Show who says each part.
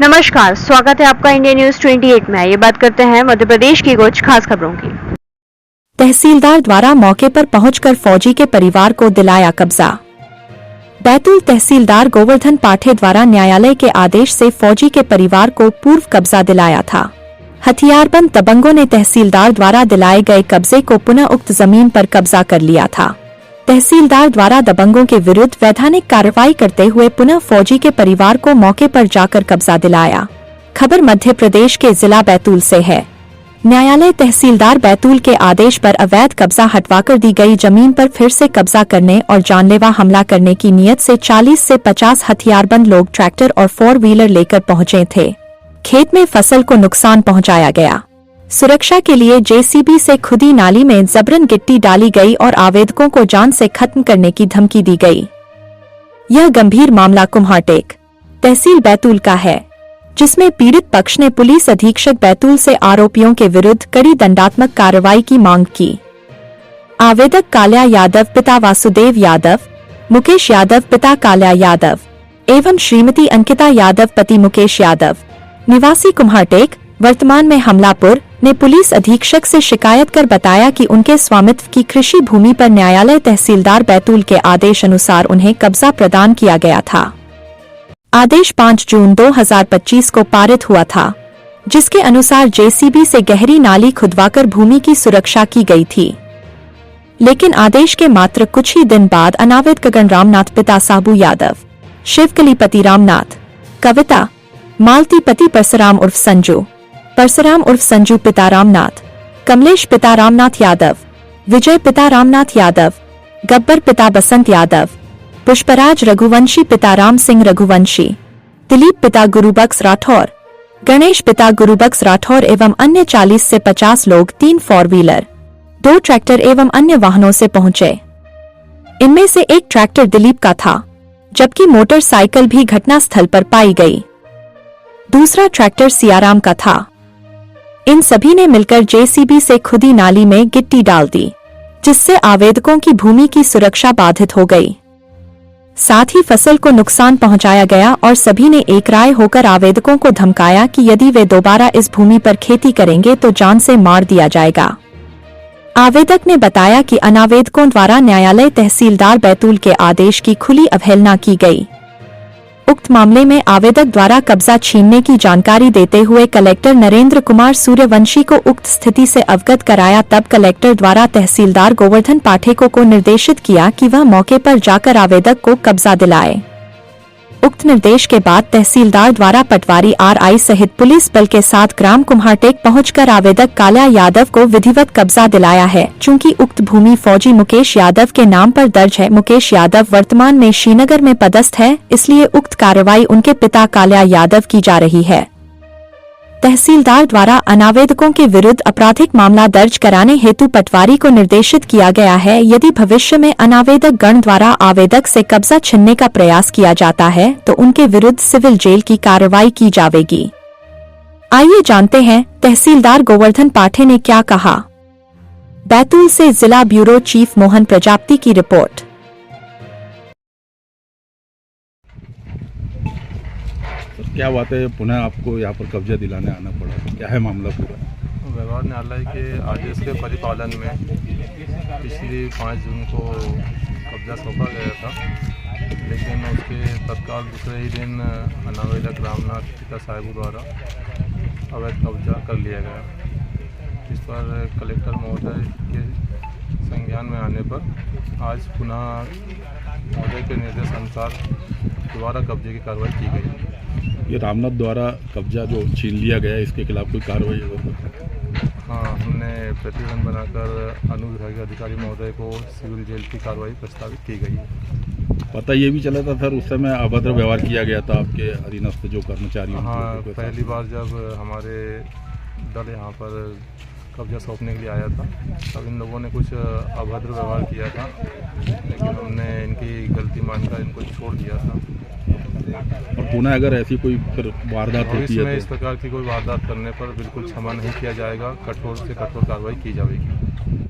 Speaker 1: नमस्कार, स्वागत है आपका इंडिया न्यूज 28 में। ये बात करते हैं मध्य प्रदेश की कुछ खास खबरों की।
Speaker 2: तहसीलदार द्वारा मौके पर पहुंचकर फौजी के परिवार को दिलाया कब्जा। बैतूल तहसीलदार गोवर्धन पाठे द्वारा न्यायालय के आदेश से फौजी के परिवार को पूर्व कब्जा दिलाया था। हथियारबंद दबंगों ने तहसीलदार द्वारा दिलाए गए कब्जे को पुनः उक्त जमीन पर कब्जा कर लिया था। तहसीलदार द्वारा दबंगों के विरुद्ध वैधानिक कार्रवाई करते हुए पुनः फौजी के परिवार को मौके पर जाकर कब्जा दिलाया। खबर मध्य प्रदेश के जिला बैतूल से है। न्यायालय तहसीलदार बैतूल के आदेश पर अवैध कब्जा हटवाकर दी गई जमीन पर फिर से कब्जा करने और जानलेवा हमला करने की नीयत से 40 से 50 हथियारबंद लोग ट्रैक्टर और 4 व्हीलर लेकर पहुंचे थे। खेत में फसल को नुकसान पहुंचाया गया। सुरक्षा के लिए जेसीबी से खुदी नाली में जबरन गिट्टी डाली गई और आवेदकों को जान से खत्म करने की धमकी दी गई। यह गंभीर मामला कुम्हारटेक तहसील बैतूल का है, जिसमें पीड़ित पक्ष ने पुलिस अधीक्षक बैतूल से आरोपियों के विरुद्ध कड़ी दंडात्मक कार्रवाई की मांग की। आवेदक काल्या यादव पिता वासुदेव यादव, मुकेश यादव पिता काल्या यादव एवं श्रीमती अंकिता यादव पति मुकेश यादव निवासी कुम्हारटेक वर्तमान में हमलापुर ने पुलिस अधीक्षक से शिकायत कर बताया कि उनके स्वामित्व की कृषि भूमि पर न्यायालय तहसीलदार बैतूल के आदेश अनुसार उन्हें कब्जा प्रदान किया गया था। आदेश 5 जून 2025 को पारित हुआ था, जिसके अनुसार जेसीबी से गहरी नाली खुदवाकर भूमि की सुरक्षा की गई थी। लेकिन आदेश के मात्र कुछ ही दिन बाद अनावेद गगन रामनाथ पिता साबू यादव, शिवकली पति रामनाथ, कविता मालती पति परसराम उर्फ संजू, परसराम उर्फ संजू पिता रामनाथ, कमलेश पिता रामनाथ यादव, विजय पिता रामनाथ यादव, गब्बर पिता बसंत यादव, पुष्पराज रघुवंशी पिता राम सिंह रघुवंशी, दिलीप पिता गुरुबख्श राठौर, गणेश पिता गुरुबख्श राठौर एवं अन्य 40 से 50 लोग 3 4 व्हीलर, 2 ट्रैक्टर एवं अन्य वाहनों से पहुंचे। इनमें से एक ट्रैक्टर दिलीप का था, जबकि मोटरसाइकिल भी घटनास्थल पर पाई गई। दूसरा ट्रैक्टर सियाराम का था। इन सभी ने मिलकर जेसीबी से खुदी नाली में गिट्टी डाल दी, जिससे आवेदकों की भूमि की सुरक्षा बाधित हो गई। साथ ही फसल को नुकसान पहुंचाया गया और सभी ने एक राय होकर आवेदकों को धमकाया कि यदि वे दोबारा इस भूमि पर खेती करेंगे तो जान से मार दिया जाएगा। आवेदक ने बताया कि अनावेदकों द्वारा न्यायालय तहसीलदार बैतूल के आदेश की खुली अवहेलना की गई। उक्त मामले में आवेदक द्वारा कब्जा छीनने की जानकारी देते हुए कलेक्टर नरेंद्र कुमार सूर्यवंशी को उक्त स्थिति से अवगत कराया। तब कलेक्टर द्वारा तहसीलदार गोवर्धन पाठे को निर्देशित किया कि वह मौके पर जाकर आवेदक को कब्जा दिलाए। उक्त निर्देश के बाद तहसीलदार द्वारा पटवारी आरआई सहित पुलिस बल के साथ ग्राम कुम्हारटेक पहुंचकर आवेदक काल्या यादव को विधिवत कब्जा दिलाया है। चूंकि उक्त भूमि फौजी मुकेश यादव के नाम पर दर्ज है, मुकेश यादव वर्तमान में श्रीनगर में पदस्थ है, इसलिए उक्त कार्रवाई उनके पिता काल्या यादव की जा रही है। तहसीलदार द्वारा अनावेदकों के विरुद्ध आपराधिक मामला दर्ज कराने हेतु पटवारी को निर्देशित किया गया है। यदि भविष्य में अनावेदक गण द्वारा आवेदक से कब्जा छीनने का प्रयास किया जाता है तो उनके विरुद्ध सिविल जेल की कार्रवाई की जाएगी। आइए जानते हैं तहसीलदार गोवर्धन पाठे ने क्या कहा। बैतूल से जिला ब्यूरो चीफ मोहन प्रजापति की रिपोर्ट।
Speaker 3: क्या बात है, पुनः आपको यहाँ पर कब्जा दिलाने आना पड़ा, क्या है मामला पूरा?
Speaker 4: व्यवहार न्यायालय के आदेश के परिपालन में पिछली 5 जून को कब्जा सौंपा गया था, लेकिन उसके तत्काल दूसरे ही दिन अनावेदक रामनाथ पिता साहब द्वारा अवैध कब्जा कर लिया गया। इस पर कलेक्टर महोदय के संज्ञान में आने पर आज पुनः महोदय के निर्देश अनुसार दोबारा कब्जे की कार्रवाई की गई।
Speaker 3: ये रामनाथ द्वारा कब्जा जो छीन लिया गया है, इसके खिलाफ कोई कार्रवाई होगी?
Speaker 4: हाँ, हमने प्रतिबंध बनाकर अनुविभागीय अधिकारी महोदय को सिविल जेल की कार्रवाई प्रस्तावित की गई है।
Speaker 3: पता ये भी चला था सर, उस समय अभद्र व्यवहार किया गया था आपके अधीनस्थ जो कर्मचारी?
Speaker 4: हाँ, पहली बार जब हमारे दल यहाँ पर कब्जा सौंपने के लिए आया था तब इन लोगों ने कुछ अभद्र व्यवहार किया था, लेकिन हमने इनकी गलती मानकर इनको छोड़ दिया था।
Speaker 3: और पुनः अगर ऐसी कोई फिर वारदात होती है तो
Speaker 4: इस प्रकार की कोई वारदात करने पर बिल्कुल क्षमा नहीं किया जाएगा, कठोर से कठोर कार्रवाई की जाएगी।